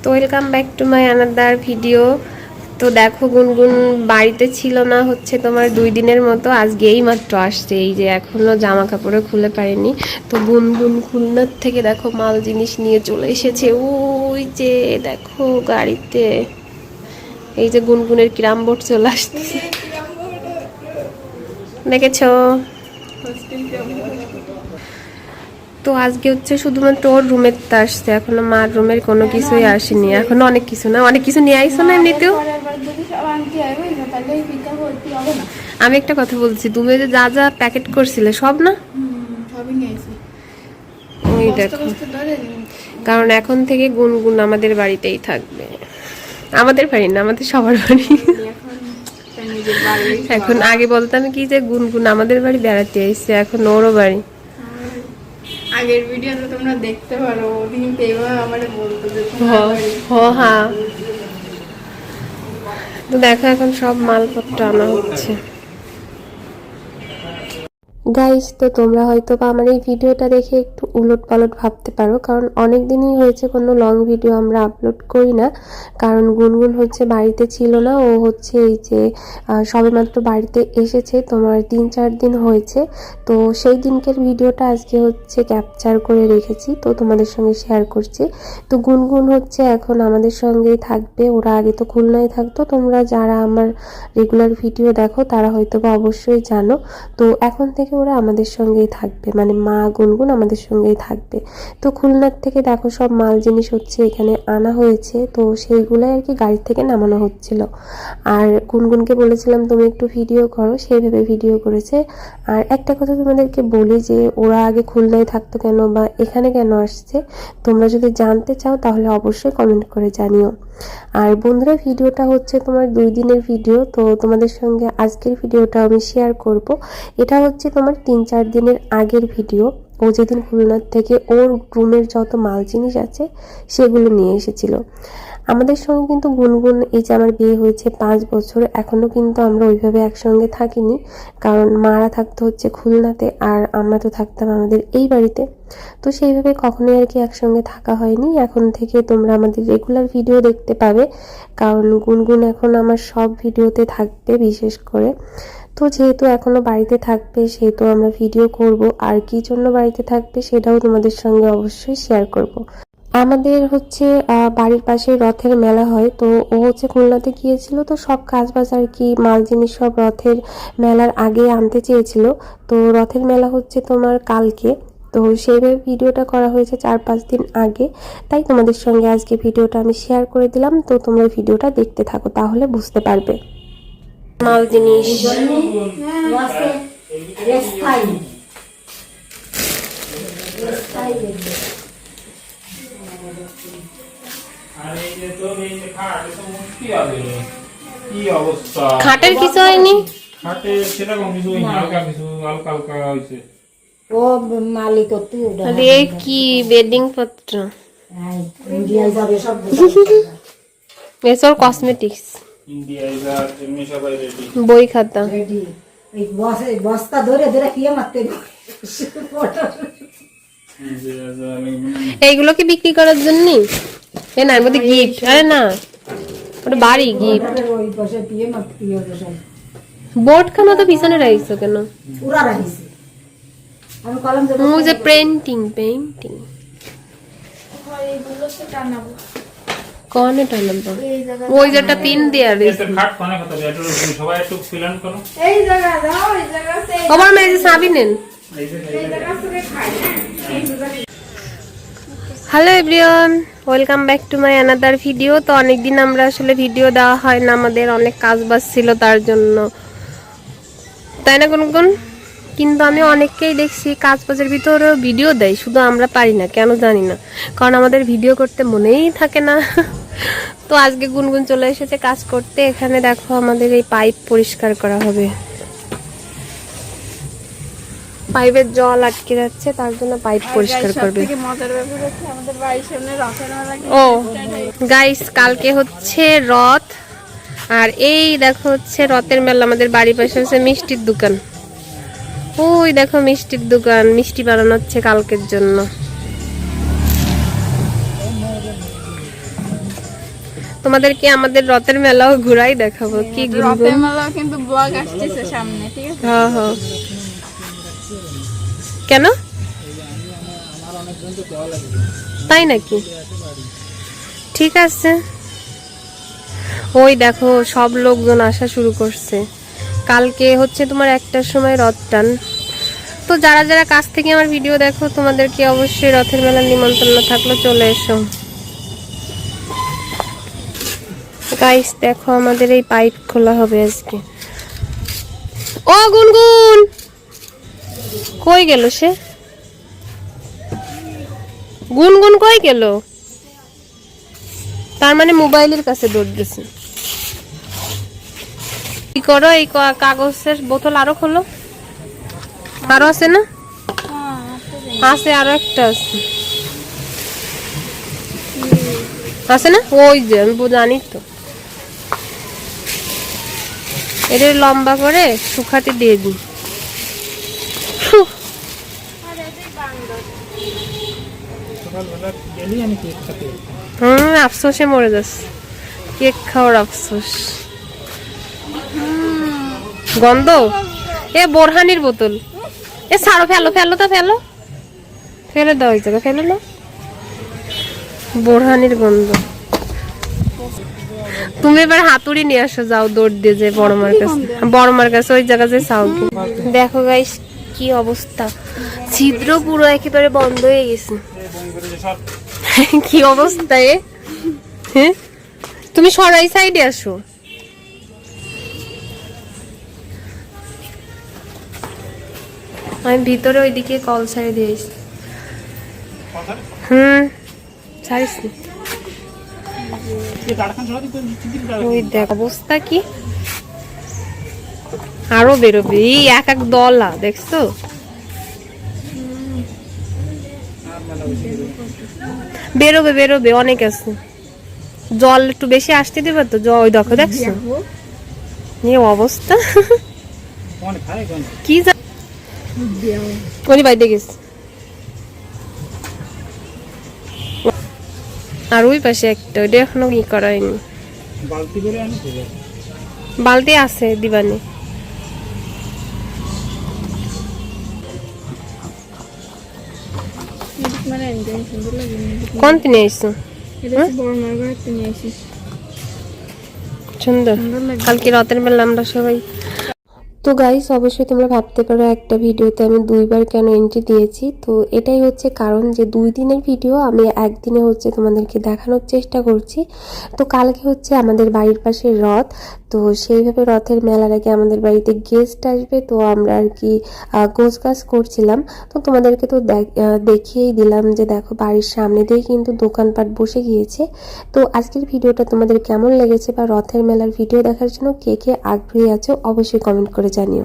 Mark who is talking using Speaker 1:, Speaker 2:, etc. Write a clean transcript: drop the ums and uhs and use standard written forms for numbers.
Speaker 1: তো welcome back to my another video. তো দেখো গুনগুন বাড়িতে ছিল না হচ্ছে তোমার 2 দিনের মতো, আজকে এই মাত্র আসছে। এই যে এখনো জামা কাপড়ও খুলে পারেনি। তো গুনগুন খুলনার থেকে দেখো মাল জিনিস নিয়ে চলে এসেছে। ওই যে দেখো গাড়িতে এই যে গুনগুনের কিরাম বোর্ড চলে আসছে, দেখেছো? তো আজকে হচ্ছে শুধুমাত্র ওর রুমের তা আসছে, এখনো মার রুমের কোনো কিছুই আসেনি। এখনো অনেক কিছু না, অনেক কিছু নিয়ে আইসো না এমনিতেও। আমি একটা কথা বলছি, তুমি যে যা যা প্যাকেট করছিলে সব না, ওই দেখো, কারণ এখন থেকে গুনগুন আমাদের বাড়িতেই থাকবে। আমাদের বাড়ি না, আমাদের সবার বাড়ি। এখন আগে বলতাম কি যে গুনগুন আমাদের বাড়ি বেড়াতে এসছে, এখন ওরও বাড়ি।
Speaker 2: আগের ভিডিওতে তোমরা দেখতে পারো, ওদিন পেবা আমারে বলতো যে
Speaker 1: হ্যাঁ। তো দেখো এখন সব মালপত্র আনা হচ্ছে গাইস। তো তোমরা হয়তো বা আমার এই ভিডিওটা দেখে একটু উলট পালট ভাবতে পারো, কারণ অনেক দিনই হয়েছে কোনো লং ভিডিও আমরা আপলোড করি না। কারণ গুনগুন হচ্ছে বাড়িতে ছিল না, ও হচ্ছে এই যে সবেমাত্র বাড়িতে এসেছে, তোমার 3-4 দিন হয়েছে। তো সেই দিনকের ভিডিওটা আজকে হচ্ছে ক্যাপচার করে রেখেছি, তো তোমাদের সঙ্গে শেয়ার করছি। তো গুনগুন হচ্ছে এখন আমাদের সঙ্গেই থাকবে। ওরা আগে তো খুলনায় থাকতো, তোমরা যারা আমার রেগুলার ভিডিও দেখো তারা হয়তো বা অবশ্যই জানো। তো এখন থেকে ওরা আমাদের সঙ্গেই থাকবে, মানে মা গুনগুন আমাদের সঙ্গেই থাকবে। তো খুলনার থেকে দেখো সব মাল জিনিস হচ্ছে এখানে আনা হয়েছে, তো সেইগুলাই আর কি গাড়ি থেকে নামানো হচ্ছিল। আর গুনগুনকে বলেছিলাম তুমি একটু ভিডিও করো, সেইভাবে ভিডিও করেছে। আর একটা কথা তোমাদেরকে বলি যে ওরা আগে খুলনায় থাকতো কেন বা এখানে কেন আসছে, তোমরা যদি জানতে চাও তাহলে অবশ্যই কমেন্ট করে জানিও। আর বন্ধুরা, ভিডিওটা হচ্ছে তোমার 2 দিনের ভিডিও, তো তোমাদের সঙ্গে আজকের ভিডিওটা আমি শেয়ার করব। এটা হচ্ছে তোমার 3-4 দিনের আগের ভিডিও। ও যেদিন খুলনার থেকে ওর রুমের যত মাল জিনিস আছে সেগুলো নিয়ে এসেছিল আমাদের সঙ্গে। কিন্তু গুনগুন, এই যে আমার বিয়ে হয়েছে 5 বছর, এখনও কিন্তু আমরা ওইভাবে একসঙ্গে থাকিনি, কারণ মারা থাকতো হচ্ছে খুলনাতে আর আমরা তো থাকতাম আমাদের এই বাড়িতে। তো সেইভাবে কখনোই আর কি একসঙ্গে থাকা হয়নি। এখন থেকে তোমরা আমাদের রেগুলার ভিডিও দেখতে পাবে, কারণ গুনগুন এখন আমার সব ভিডিওতে থাকবে বিশেষ করে। তো যেহেতু এখনো বাড়িতে থাকবে সেহেতু আমরা ভিডিও করব, আর কি জন্য বাড়িতে থাকবে সেটাও তোমাদের সঙ্গে অবশ্যই শেয়ার করব। আমাদের হচ্ছে বাড়ির পাশে রথের মেলা হয়, তো ও হচ্ছে খুলনাতে গিয়েছিল, তো সব কাজ বাজ আর কি মাল জিনিস সব রথের মেলার আগে আনতে চেয়েছিল। তো রথের মেলা হচ্ছে তোমার কালকে, তো সেইভাবে ভিডিওটা করা হয়েছে 4-5 দিন আগে, তাই তোমাদের সঙ্গে আজকে ভিডিওটা আমি শেয়ার করে দিলাম। তো তোমরা ভিডিওটা দেখতে থাকো, তাহলে বুঝতে পারবে। মাল জিনিস খাটের কিছু হয়নি,
Speaker 3: খাটে সেরকম কিছু হয়নি, হালকা কিছু হালকা হালকা হয়েছে।
Speaker 4: ও মালিক তুই
Speaker 1: আরে কি বেডিং পত্র,
Speaker 4: ইন্ডিয়া যাবে সব
Speaker 1: এসব কসমেটিক্স,
Speaker 3: ইন্ডিয়া ইজার এমনি সবাই রেডি।
Speaker 1: বই খাতা
Speaker 4: রেডি। এই বস্তা ধরে ধরে কি মারতে
Speaker 1: এইগুলো কি বিক্রি করার জন্য? এ না, এর মধ্যে গিফট। আরে না, ওটা বাড়ি গিফট।
Speaker 4: ওই পাশে দিয়ে মারতে
Speaker 1: বোর্ড খানা তো পিছনে রাখছো কেন?
Speaker 4: পুরা রাখিছে। আমি কলম দেব,
Speaker 1: ও যে পেইন্টিং
Speaker 2: এইগুলোতে টানাবো
Speaker 1: কোনে টানাবো, ওই যেটা পিন দেয়া রয়েছে।
Speaker 3: খাট কোনে কত একটু সবাই একটু ফিলান করো।
Speaker 2: এই জায়গা দাও, এই জায়গাতে
Speaker 1: আমার মেয়ে সাবি নেন।
Speaker 2: এই জায়গা থেকে খাই
Speaker 1: hello everyone, welcome back to my another video. তো অনেকদিন আমরা আসলে ভিডিও দেওয়া হয় না, আমাদের অনেক কাজ বাজ ছিল তার জন্য, তাই না গুনগুন? কিন্তু আমি অনেককেই দেখছি কাজ বাজের ভিতরেও ভিডিও দেয়, শুধু আমরা পারি না, কেন জানি না, কারণ আমাদের ভিডিও করতে মনেই থাকে না। তো আজকে গুনগুন চলে এসেছে কাজ করতে। এখানে দেখো আমাদের এই পাইপ পরিষ্কার করা হবে, পাইপের জল আটকে যাচ্ছে, তার জন্য পাইপ পরিষ্কার করবে।
Speaker 2: মজার ব্যাপার হচ্ছে আমাদের বাড়ির সামনে রথের মেলা।
Speaker 1: ও গাইস, কালকে হচ্ছে রথ, আর এই দেখো হচ্ছে রথের মেলা। আমাদের বাড়ির পাশে হচ্ছে মিষ্টির দোকান, ওই দেখো মিষ্টির দোকান, মিষ্টি বানানো হচ্ছে কালকের জন্য। তোমাদেরকে আমাদের রথের মেলাও ঘুরাই দেখাবো। কি
Speaker 2: রথের
Speaker 1: গুনগুন?
Speaker 2: মেলা কিন্তু ব্লগ আসতেছে সামনে, ঠিক আছে?
Speaker 1: হ্যাঁ হ্যাঁ। কেন? তাই নাকি? ঠিক আছে। ওই দেখো সব লোকজন আসা শুরু করছে। কালকে হচ্ছে তোমার 1টার সময় রথ টান। তো যারা যারা কাছ থেকে আমার ভিডিও দেখো তোমাদেরকে অবশ্যই রথের মেলার নিমন্ত্রণ থাকলো, চলে এসো। গাইস দেখো আমাদের এই পাইপ খোলা হবে আজকে। ও গুনগুন কই গেল সে? গুনগুন কই গেল? তার মানে মোবাইলের কাছে দৌড় দিছে। কি করো, এই কাগজের বোতল আরো খোলো। আরো আছে না? আছে, আরো একটা আছে। আছে না? ওই যে আমি জানি তো। এটা লম্বা করে শুকাতে দিয়ে দিই। আফসোসে মরে যাচ্ছে। কেক খাওয়ার আফসোস। গন্ধ। এ বোরহানির বোতল। এ ছাড়ো, ফেলো ফেলো তো, ফেলো ফেলে দাও, ওই জায়গা ফেলো না। বোরহানির গন্ধ। তুমি এবার হাতুড়ি নিয়ে আসো, যাও দৌড় দিয়ে যে বড়মার কাছে। বড়মার কাছে ওই জায়গা যে চাও। দেখো গাইস কি অবস্থা, ছিদ্র পুরো একেবারে বন্ধ হয়ে গেছে। কি অবস্থা এ? হ্যাঁ তুমি সরাই সাইডে আসো। আমি ভিতরে ওইদিকে কল ছাড়ে দিয়েছি। ছাড়িস নি। ওই দেখ অবস্থা কি, আরো বেরোবে। এই এক এক দলা দেখছো? বেরোবে বেরোবে, অনেক আছে। জল একটু বেশি আসতে দেবে তো। ওই দেখো, দেখছো এই অবস্থা। কি ওই বাইরে গেছে। আর ওই পাশে একটা, ওইটা এখনো ই করা হয়নি। বালতি আছে দিবানি। কোন তিনি আইসো? সুন্দর। কালকে রাতের বেলা আমরা সবাই। তো গাইস অবশ্যই তোমরা ভাবতে পারো একটা ভিডিওতে আমি 2বার কেন এন্ট্রি দিয়েছি। তো এটাই হচ্ছে কারণ যে 2 দিনের ভিডিও আমি একদিনে হচ্ছে তোমাদেরকে দেখানোর চেষ্টা করছি। তো কালকে হচ্ছে আমাদের বাড়ির পাশে রথ। তো সেইভাবে রথের মেলার আগে আমাদের বাড়িতে গেস্ট আসবে। তো আমরা আর কি গোছগাছ করছিলাম। তো তোমাদেরকে তো দেখিয়েই দিলাম যে দেখো বাড়ির সামনে দিয়ে কিন্তু দোকানপাট বসে গিয়েছে। তো আজকের ভিডিওটা তোমাদের কেমন লেগেছে বা রথের মেলার ভিডিও দেখার জন্য কে কে আগ্রহী আছো অবশ্যই কমেন্ট করে জানিও।